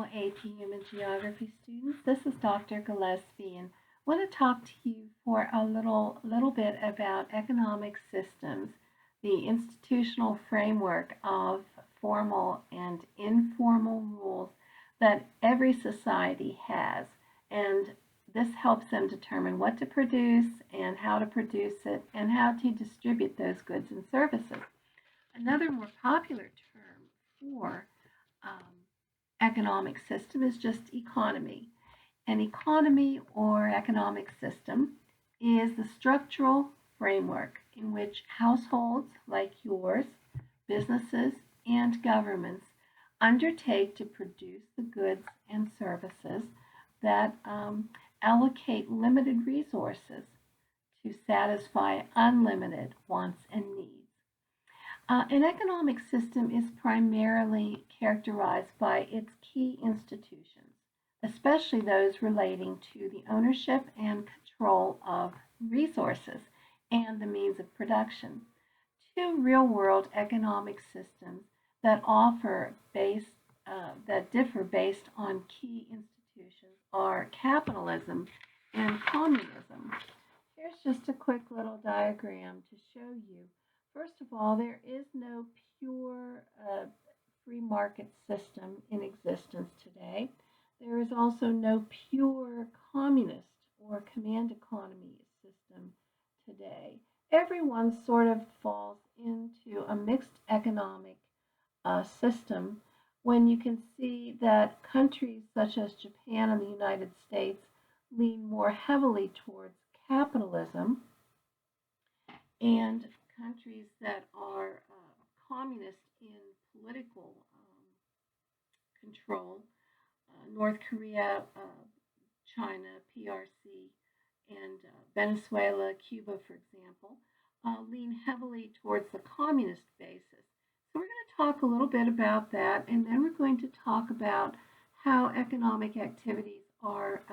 Hello, AP Human Geography students. This is Dr. Gillespie, and I want to talk to you for a little bit about economic systems, the institutional framework of formal and informal rules that every society has, and this helps them determine what to produce and how to produce it and how to distribute those goods and services. Another more popular term for um, economic system is just economy. An economy or economic system is the structural framework in which households like yours, businesses, and governments undertake to produce the goods and services that allocate limited resources to satisfy unlimited wants and needs. An economic system is primarily characterized by its key institutions, especially those relating to the ownership and control of resources and the means of production. Two real-world economic systems that that differ based on key institutions are capitalism and communism. Here's just a quick little diagram to show you. First of all, there is no pure free market system in existence today. There is also no pure communist or command economy system today. Everyone sort of falls into a mixed economic system when you can see that countries such as Japan and the United States lean more heavily towards capitalism, and countries that are communist in political control, North Korea, China, PRC, and Venezuela, Cuba, for example, lean heavily towards the communist basis. So we're going to talk a little bit about that, and then we're going to talk about how economic activities are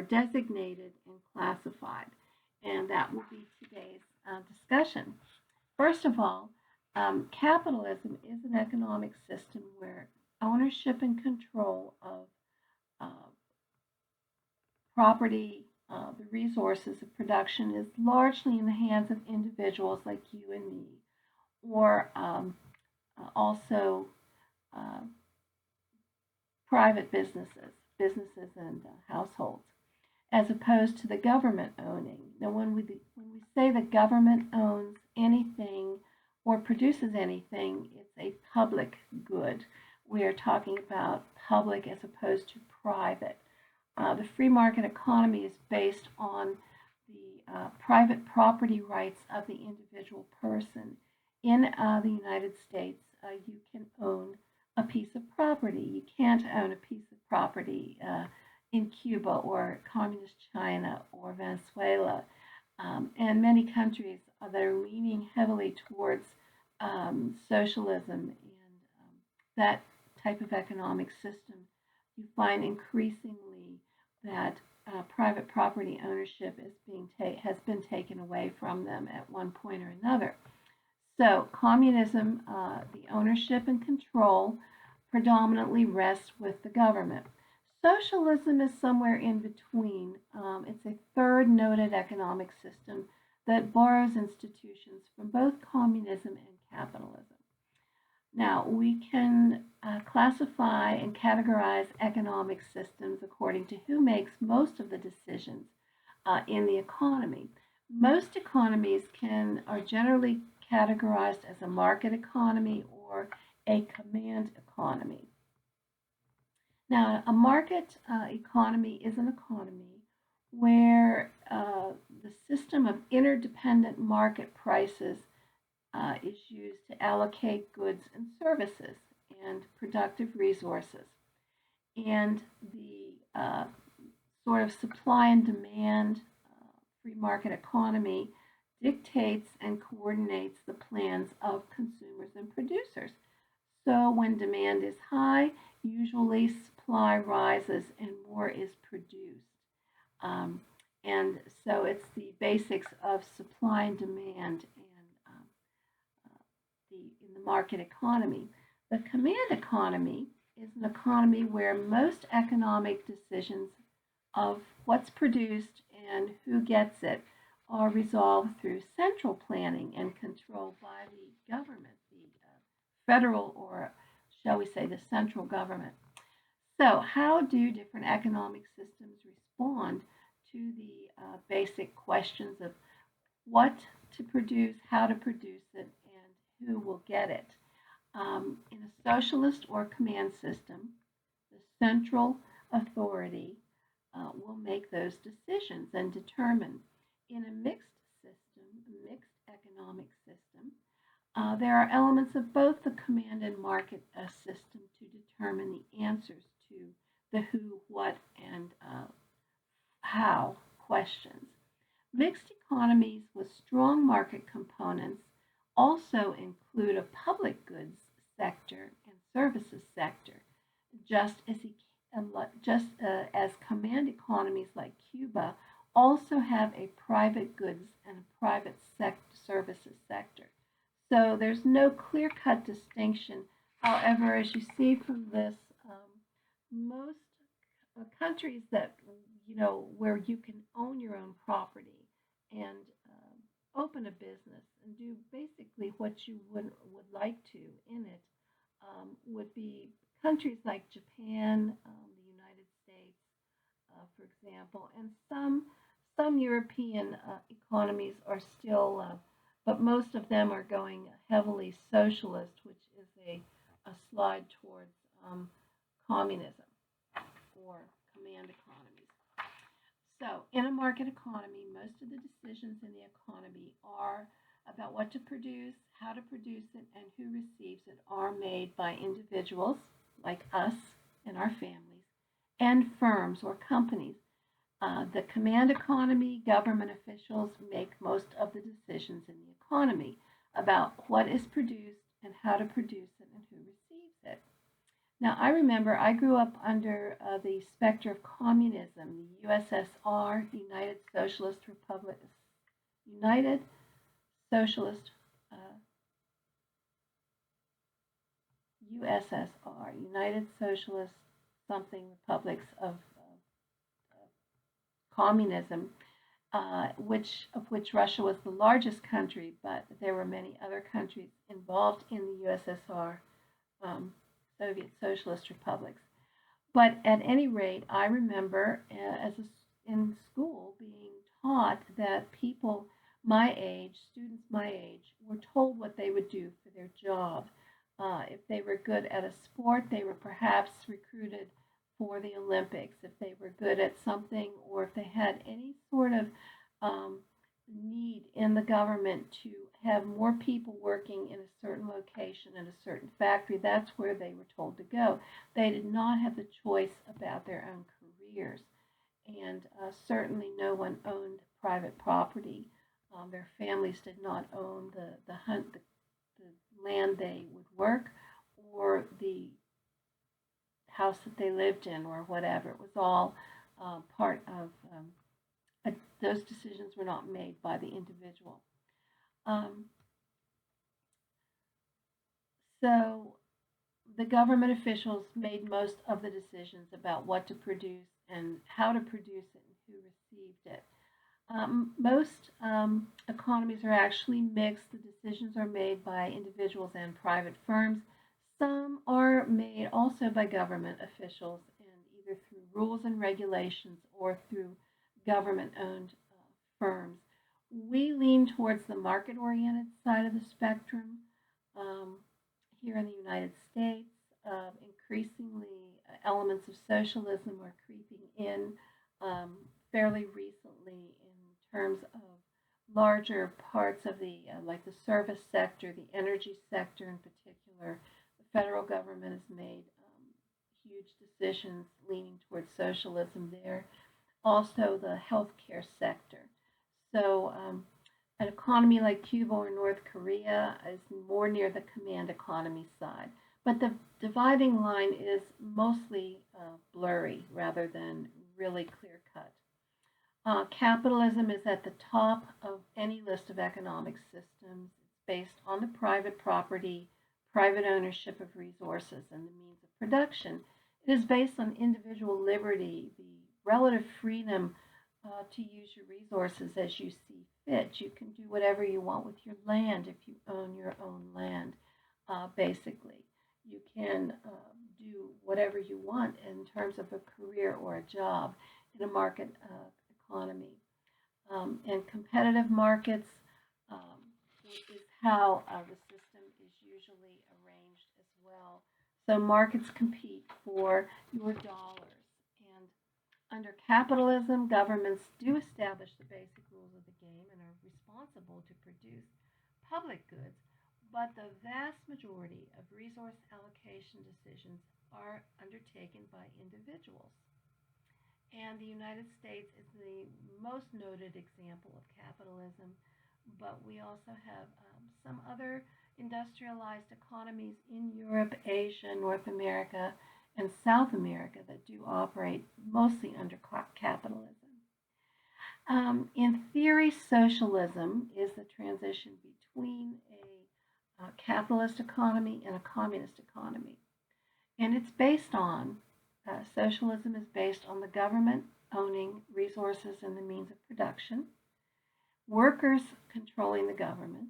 designated and classified. And that will be today's discussion. First of all, capitalism is an economic system where ownership and control of uh, property, the resources of production is largely in the hands of individuals like you and me, or also uh, private businesses and households, as opposed to the government owning. Now, when we say the government owns anything or produces anything, it's a public good. We are talking about public as opposed to private. The free market economy is based on the private property rights of the individual person. In the United States, you can own a piece of property. You can't own a piece of property in Cuba or communist China or Venezuela, and many countries that are leaning heavily towards socialism and that type of economic system. You find increasingly that private property ownership has been taken away from them at one point or another. So communism, the ownership and control predominantly rests with the government. Socialism is somewhere in between. It's a third noted economic system that borrows institutions from both communism and capitalism. Now, we can classify and categorize economic systems according to who makes most of the decisions in the economy. Most economies are generally categorized as a market economy or a command economy. Now, a market economy is an economy where the system of interdependent market prices is used to allocate goods and services and productive resources. And the sort of supply and demand free market economy dictates and coordinates the plans of consumers and producers. So when demand is high, usually supply rises and more is produced. And so it's the basics of supply and demand and in the market economy. The command economy is an economy where most economic decisions of what's produced and who gets it are resolved through central planning and control by the government, the federal, or shall we say the central government. So, how do different economic systems respond to the basic questions of what to produce, how to produce it, and who will get it? In a socialist or command system, the central authority will make those decisions and determine. In a mixed system, a mixed economic system, there are elements of both the command and market system to determine the answers to the who, what, and how questions. Mixed economies with strong market components also include a public goods sector and services sector, just as command economies like Cuba also have a private goods and a private services sector. So there's no clear-cut distinction. However, as you see from this, most countries that where you can own your own property and open a business and do basically what you would like to in it would be countries like Japan, the United States, for example, and some European economies are still, but most of them are going heavily socialist, which is a slide towards communism or command economies. So, in a market economy, most of the decisions in the economy are about what to produce, how to produce it, and who receives it are made by individuals like us and our families and firms or companies. The command economy, government officials make most of the decisions in the economy about what is produced and how to produce it and who receives it. Now, I remember I grew up under the specter of communism, the USSR, United Socialist Republic, United Socialist, USSR, United Socialist something Republics of Communism, of which Russia was the largest country, but there were many other countries involved in the USSR, Soviet Socialist Republics. But at any rate, I remember in school being taught that people my age, students my age, were told what they would do for their job. If they were good at a sport, they were perhaps recruited for the Olympics. If they were good at something, or if they had any sort of need in the government to have more people working in a certain location in a certain factory, that's where they were told to go. They did not have the choice about their own careers. And certainly no one owned private property. Their families did not own the land they would work or the house that they lived in or whatever. It was all part of those decisions were not made by the individual. So the government officials made most of the decisions about what to produce and how to produce it and who received it. Most economies are actually mixed. The decisions are made by individuals and private firms. Some are made also by government officials, and either through rules and regulations or through government-owned firms. We lean towards the market-oriented side of the spectrum. Here in the United States, increasingly elements of socialism are creeping in fairly recently in terms of larger parts of the like the service sector, the energy sector in particular. The federal government has made huge decisions leaning towards socialism there. Also, the healthcare sector. So, an economy like Cuba or North Korea is more near the command economy side. But the dividing line is mostly blurry rather than really clear cut. Capitalism is at the top of any list of economic systems. It's based on the private property, private ownership of resources and the means of production. It is based on individual liberty, the relative freedom to use your resources as you see fit. You can do whatever you want with your land if you own your own land, basically. You can do whatever you want in terms of a career or a job in a market economy. And competitive markets is how the system is usually arranged as well. So markets compete for your dollars. And under capitalism, governments do establish the basic rules of the game and are responsible to produce public goods, but the vast majority of resource allocation decisions are undertaken by individuals. And the United States is the most noted example of capitalism, but we also have some other industrialized economies in Europe, Asia, North America, and South America that do operate mostly under capitalism. In theory, socialism is the transition between a capitalist economy and a communist economy. And it's based on, socialism is based on the government owning resources and the means of production, workers controlling the government,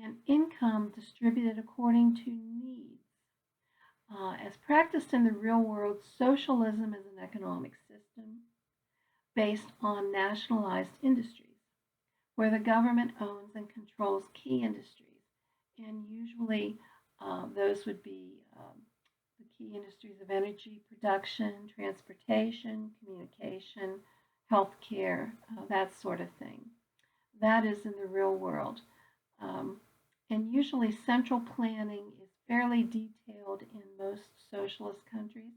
and income distributed according to needs. As practiced in the real world, socialism is an economic system based on nationalized industries, where the government owns and controls key industries. And usually those would be the key industries of energy production, transportation, communication, healthcare, that sort of thing. That is in the real world. And usually central planning is fairly detailed in most socialist countries,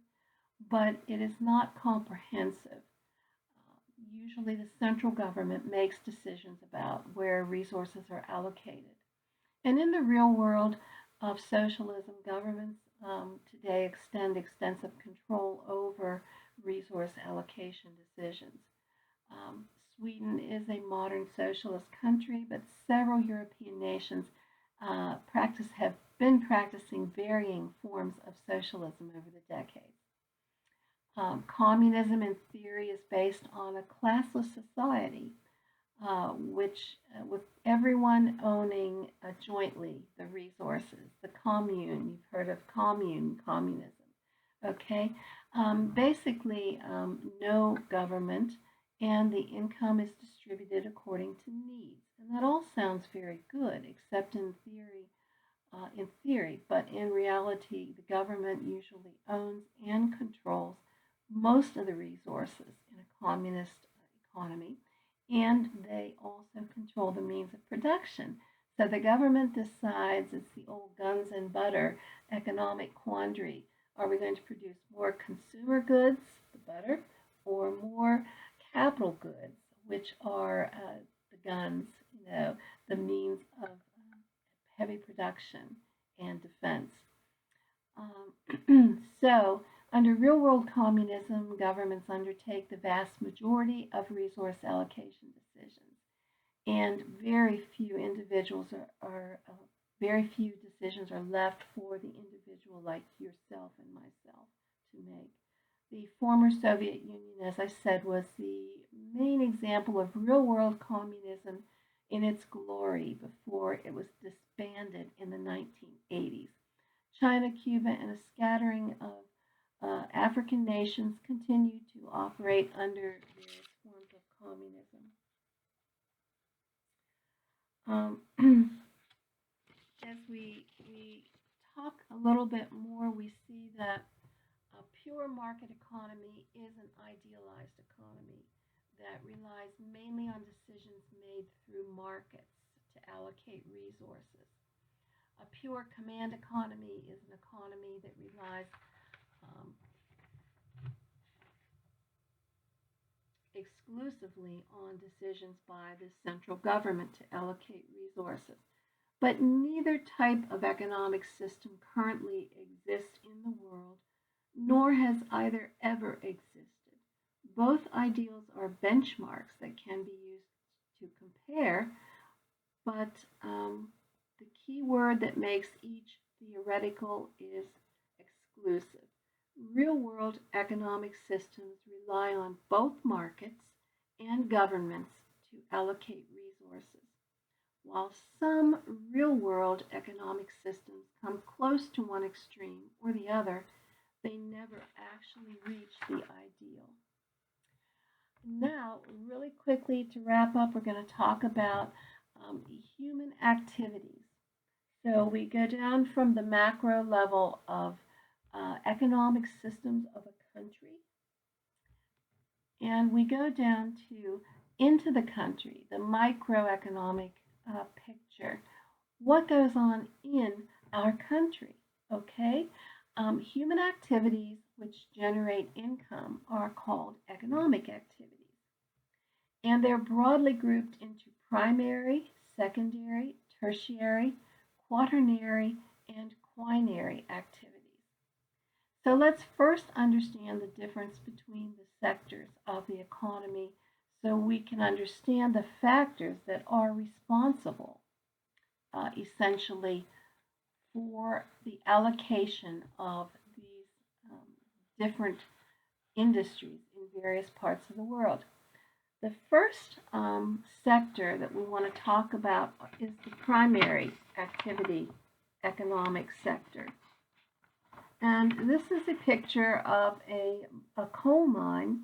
but it is not comprehensive. Usually the central government makes decisions about where resources are allocated. And in the real world of socialism, governments today extend extensive control over resource allocation decisions. Sweden is a modern socialist country, but several European nations have been practicing varying forms of socialism over the decades. Communism, in theory, is based on a classless society, with everyone owning jointly the resources. The commune, you've heard of communism. Okay, basically, no government, and the income is distributed according to needs. And that all sounds very good, except in theory, but in reality, the government usually owns and controls most of the resources in a communist economy, and they also control the means of production. So the government decides, it's the old guns and butter economic quandary. Are we going to produce more consumer goods, the butter, or more capital goods, which are the guns, the means of heavy production and defense? So under real-world communism, governments undertake the vast majority of resource allocation decisions, and very few decisions are left for the individual like yourself and myself to make. The former Soviet Union, as I said, was the main example of real-world communism in its glory before it was disbanded in the 1980s. China, Cuba, and a scattering of African nations continue to operate under various forms of communism. As we talk a little bit more, we see that a pure market economy is an idealized economy that relies mainly on decisions made through markets to allocate resources. A pure command economy is an economy that relies exclusively on decisions by the central government to allocate resources. But neither type of economic system currently exists in the world, nor has either ever existed. Both ideals are benchmarks that can be used to compare, but the key word that makes each theoretical is exclusive. Real-world economic systems rely on both markets and governments to allocate resources. While some real-world economic systems come close to one extreme or the other, they never actually reach the ideal. Now, really quickly to wrap up, we're going to talk about human activities. So we go down from the macro level of economic systems of a country, and we go down to into the country, the microeconomic picture. What goes on in our country? Okay, human activities which generate income are called economic activities, and they're broadly grouped into primary, secondary, tertiary, quaternary, and quinary activities. So let's first understand the difference between the sectors of the economy so we can understand the factors that are responsible, essentially, for the allocation of these different industries in various parts of the world. The first sector that we want to talk about is the primary activity economic sector. And this is a picture of a coal mine,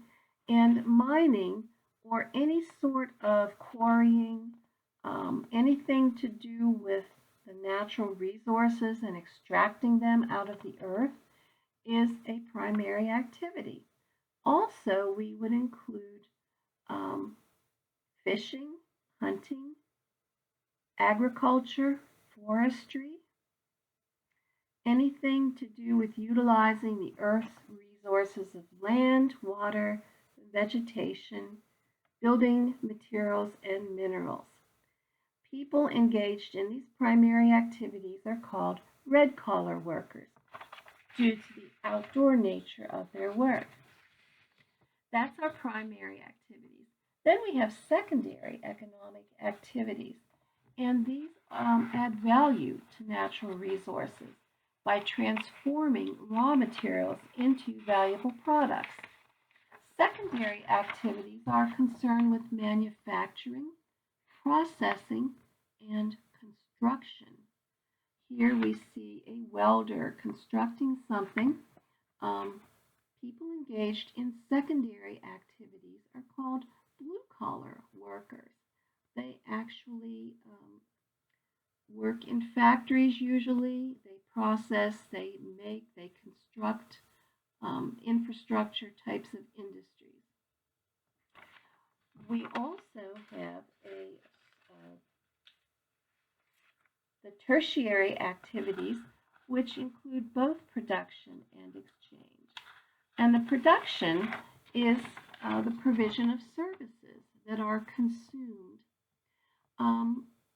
and mining or any sort of quarrying, anything to do with the natural resources and extracting them out of the earth is a primary activity. Also, we would include fishing, hunting, agriculture, forestry, anything to do with utilizing the earth's resources of land, water, vegetation, building materials, and minerals. People engaged in these primary activities are called red-collar workers due to the outdoor nature of their work. That's our primary activities. Then we have secondary economic activities, and these add value to natural resources by transforming raw materials into valuable products. Secondary activities are concerned with manufacturing, processing, and construction. Here we see a welder constructing something. People engaged in secondary activities are called blue-collar workers. They actually work in factories usually. They process, they make, they construct infrastructure types of industries. We also have the tertiary activities, which include both production and exchange. And the production is the provision of services that are consumed.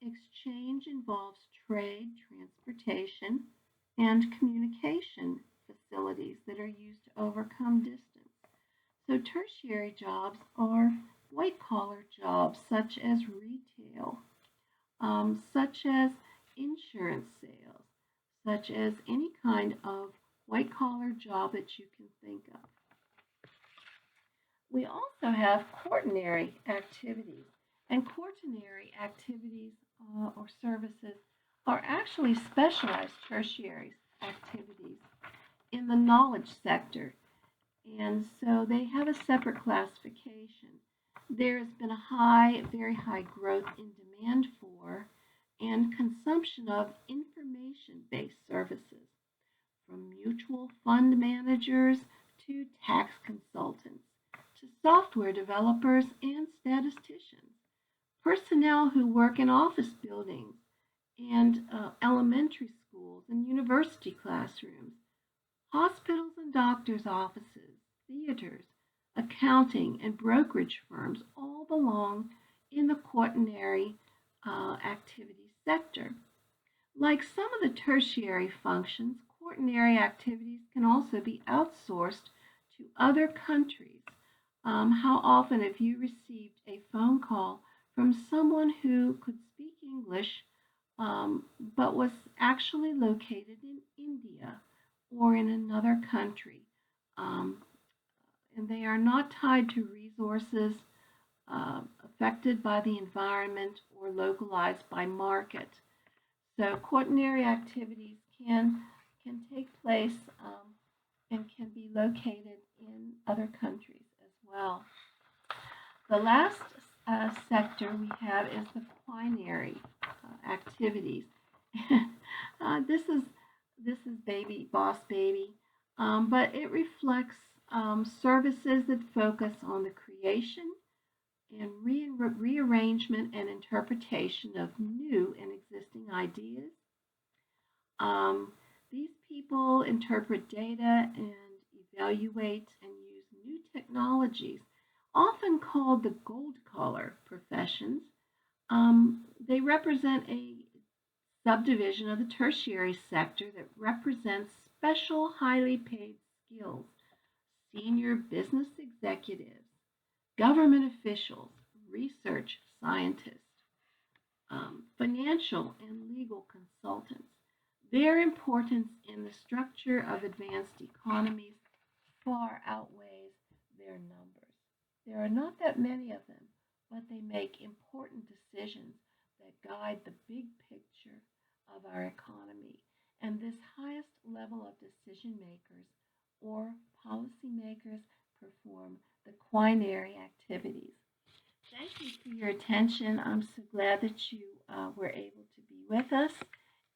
Exchange involves trade, transportation, and communication facilities that are used to overcome distance. So tertiary jobs are white-collar jobs such as retail, such as insurance sales, such as any kind of white-collar job that you can think of. We also have quaternary activities, and quaternary activities or services are actually specialized tertiary activities in the knowledge sector, and so they have a separate classification. There has been a very high growth in demand for and consumption of information-based services, from mutual fund managers to tax consultants, to software developers and statisticians, personnel who work in office buildings and elementary schools and university classrooms, hospitals and doctors' offices, theaters, accounting, and brokerage firms all belong in the quaternary activity sector. Like some of the tertiary functions, quaternary activities can also be outsourced to other countries. How often have you received a phone call from someone who could speak English but was actually located in India or in another country. Um, and they are not tied to resources affected by the environment or localized by market. So quaternary activities can take place and can be located in other countries as well. The last sector we have is the quinary activities. This is baby boss baby, but it reflects services that focus on the creation and rearrangement and interpretation of new and existing ideas. Um, these people interpret data and evaluate and use new technologies, often called the gold collar professions. They represent a subdivision of the tertiary sector that represents special, highly paid skills, senior business executives, government officials, research scientists, financial and legal consultants. Their importance in the structure of advanced economies far outweighs their numbers. There are not that many of them, but they make important decisions that guide the big picture of our economy. And this highest level of decision makers or policymakers perform the quinary activities. Thank you for your attention. I'm so glad that you were able to be with us.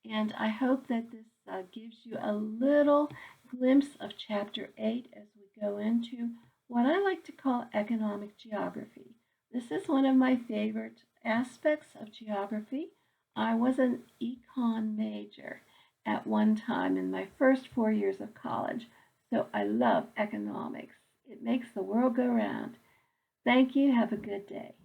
And I hope that this gives you a little glimpse of Chapter 8 as we go into what I like to call economic geography. This is one of my favorite aspects of geography. I was an econ major at one time in my first 4 years of college, so I love economics. It makes the world go round. Thank you. Have a good day.